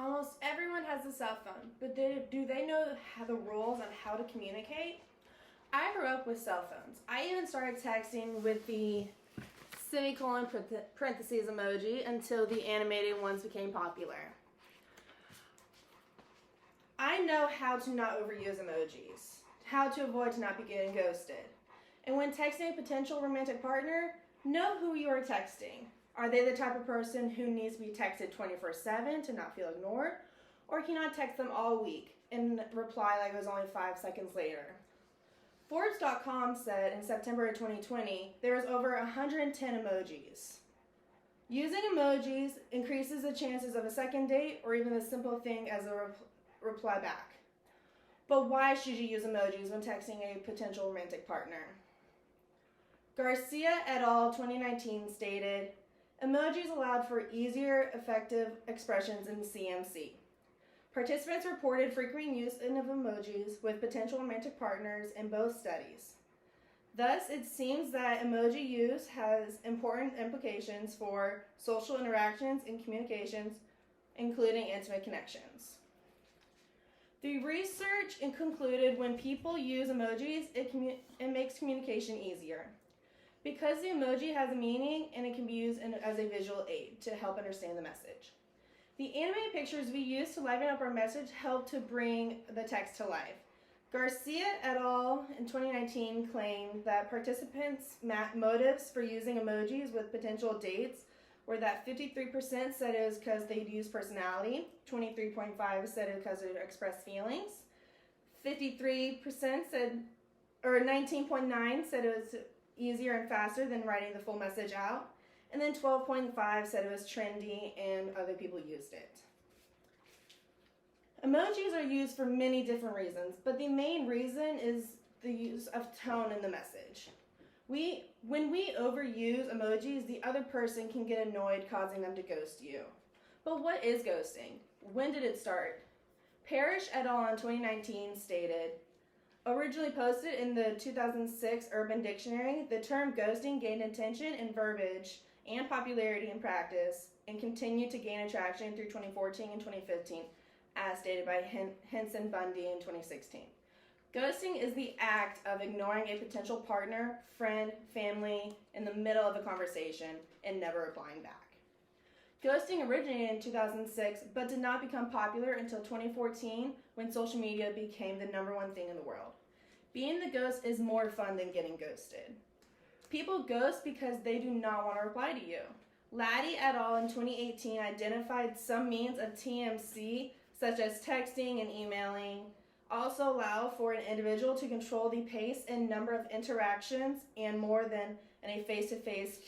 Almost everyone has a cell phone, but do they know the rules on how to communicate? I grew up with cell phones. I even started texting with the semicolon parentheses emoji until the animated ones became popular. I know how to not overuse emojis, how to avoid to not be getting ghosted. And when texting a potential romantic partner, know who you are texting. Are they the type of person who needs to be texted 24/7 to not feel ignored? Or can you not text them all week and reply like it was only 5 seconds later? Forbes.com said in September of 2020, there was over 110 emojis. Using emojis increases the chances of a second date or even a simple thing as a reply back. But why should you use emojis when texting a potential romantic partner? Garcia et al. 2019 stated, emojis allowed for easier, effective expressions in CMC. Participants reported frequent use of emojis with potential romantic partners in both studies. Thus, it seems that emoji use has important implications for social interactions and communications, including intimate connections. The research concluded when people use emojis, it makes communication easier. Because the emoji has a meaning and it can be used as a visual aid to help understand the message. The animated pictures we use to liven up our message help to bring the text to life. Garcia et al. In 2019 claimed that participants' motives for using emojis with potential dates were that 53% said it was because they'd use personality, 23.5% said it because it expressed feelings, 53% said, or 19.9% said it was easier and faster than writing the full message out, and then 12.5% said it was trendy and other people used it. Emojis are used for many different reasons, but the main reason is the use of tone in the message. When we overuse emojis, the other person can get annoyed, causing them to ghost you. But what is ghosting? When did it start? Parrish et al. In 2019 stated, originally posted in the 2006 Urban Dictionary, the term ghosting gained attention in verbiage and popularity in practice and continued to gain attraction through 2014 and 2015, as stated by Henson Bundy in 2016. Ghosting is the act of ignoring a potential partner, friend, family in the middle of a conversation and never replying back. Ghosting originated in 2006 but did not become popular until 2014 when social media became the #1 thing in the world. Being the ghost is more fun than getting ghosted. People ghost because they do not want to reply to you. Laddie et al. In 2018 identified some means of TMC, such as texting and emailing, also allow for an individual to control the pace and number of interactions and more than in a face-to-face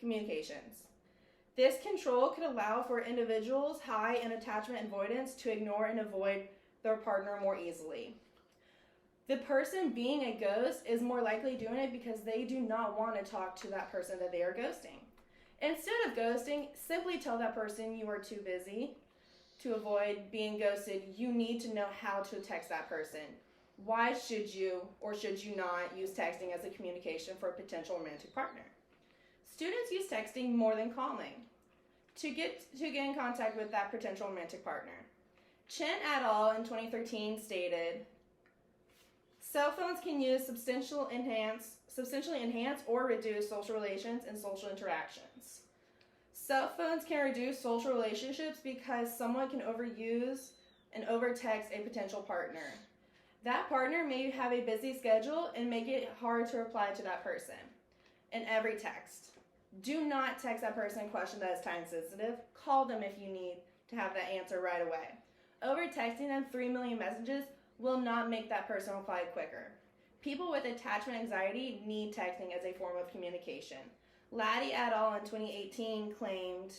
communications. This control could allow for individuals high in attachment avoidance to ignore and avoid their partner more easily. The person being a ghost is more likely doing it because they do not want to talk to that person that they are ghosting. Instead of ghosting, simply tell that person you are too busy. To avoid being ghosted, you need to know how to text that person. Why should you or should you not use texting as a communication for a potential romantic partner? Students use texting more than calling to get in contact with that potential romantic partner. Chen et al. In 2013 stated, cell phones can use substantially enhance or reduce social relations and social interactions. Cell phones can reduce social relationships because someone can overuse and overtext a potential partner. That partner may have a busy schedule and make it hard to reply to that person in every text. Do not text that person a question that is time sensitive. Call them if you need to have that answer right away. Over texting them 3 million messages will not make that person reply quicker. People with attachment anxiety need texting as a form of communication. Laddie et al. In 2018 claimed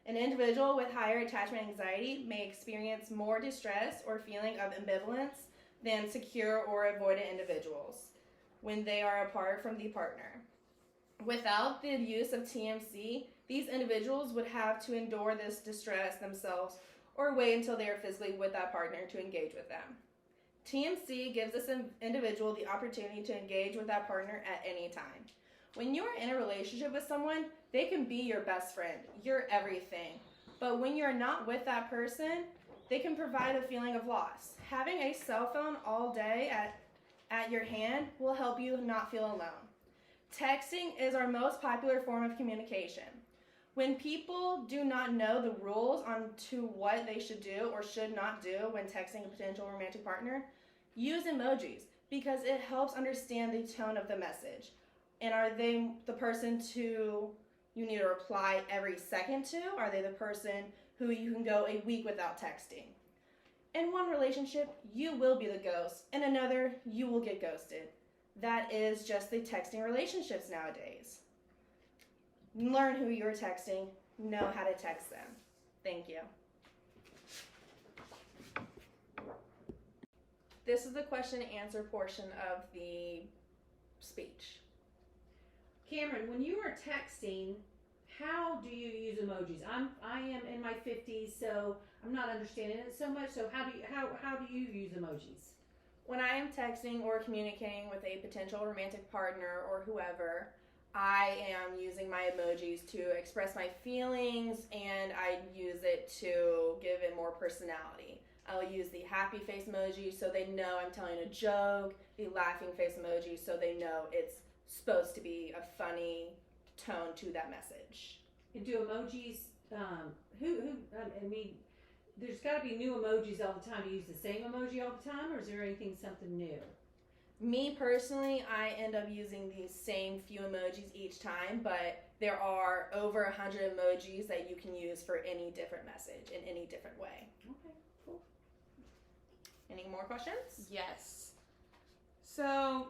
an individual with higher attachment anxiety may experience more distress or feeling of ambivalence than secure or avoidant individuals when they are apart from the partner. Without the use of TMC, these individuals would have to endure this distress themselves or wait until they are physically with that partner to engage with them. TMC gives this individual the opportunity to engage with that partner at any time. When you are in a relationship with someone, they can be your best friend, your everything. But when you're not with that person, they can provide a feeling of loss. Having a cell phone all day at your hand will help you not feel alone. Texting is our most popular form of communication. When people do not know the rules on to what they should do or should not do when texting a potential romantic partner, use emojis because it helps understand the tone of the message. And are they the person you need to reply every second to? Are they the person who you can go a week without texting? In one relationship, you will be the ghost. In another, you will get ghosted. That is just the texting relationships nowadays. Learn who you're texting. Know how to text them. Thank you. This is the question and answer portion of the speech. Cameron, when you are texting, how do you use emojis? I am in my 50s, so I'm not understanding it so much. So how do you use emojis? When I am texting or communicating with a potential romantic partner or whoever, I am using my emojis to express my feelings, and I use it to give it more personality. I'll use the happy face emoji so they know I'm telling a joke, the laughing face emoji so they know it's supposed to be a funny tone to that message. And do emojis, I mean, there's got to be new emojis all the time. Do you use the same emoji all the time, or is there something new? Me personally, I end up using the same few emojis each time, but there are over 100 emojis that you can use for any different message in any different way. Okay, cool. Any more questions? Yes. So,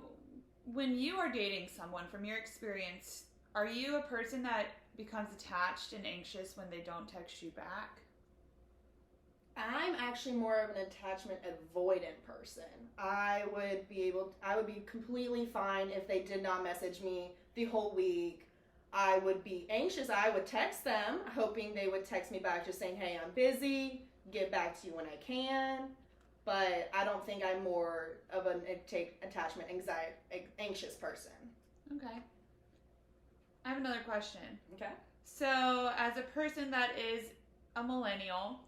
when you are dating someone, from your experience, are you a person that becomes attached and anxious when they don't text you back? I'm actually more of an attachment avoidant person. I would be completely fine if they did not message me the whole week. I would be anxious. I would text them, hoping they would text me back just saying, hey, I'm busy, get back to you when I can. But I don't think I'm more of an attachment anxious person. Okay. I have another question. Okay. So, as a person that is a millennial,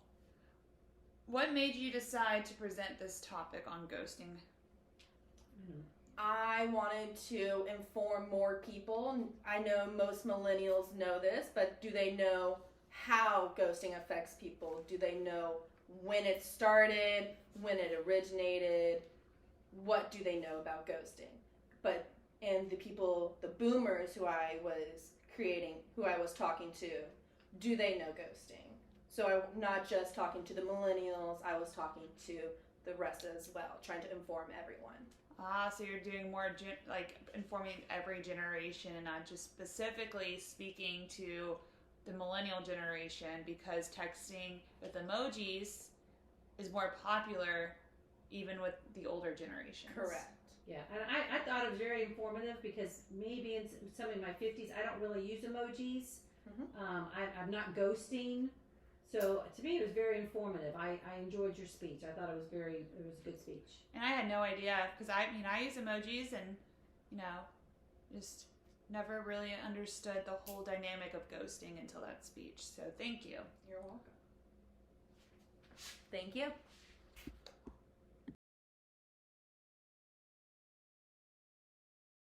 what made you decide to present this topic on ghosting? I wanted to inform more people. I know most millennials know this, but do they know how ghosting affects people? Do they know when it started, when it originated? What do they know about ghosting? And the boomers who I was talking to, do they know ghosting? So I'm not just talking to the millennials, I was talking to the rest as well, trying to inform everyone. So you're doing more informing every generation and not just specifically speaking to the millennial generation, because texting with emojis is more popular even with the older generations. Correct. Yeah, and I thought it was very informative because maybe in some of my 50s, I don't really use emojis. Mm-hmm. I'm not ghosting. So to me, it was very informative. I enjoyed your speech. I thought it was a good speech. And I had no idea, because I use emojis and, just never really understood the whole dynamic of ghosting until that speech. So thank you. You're welcome. Thank you.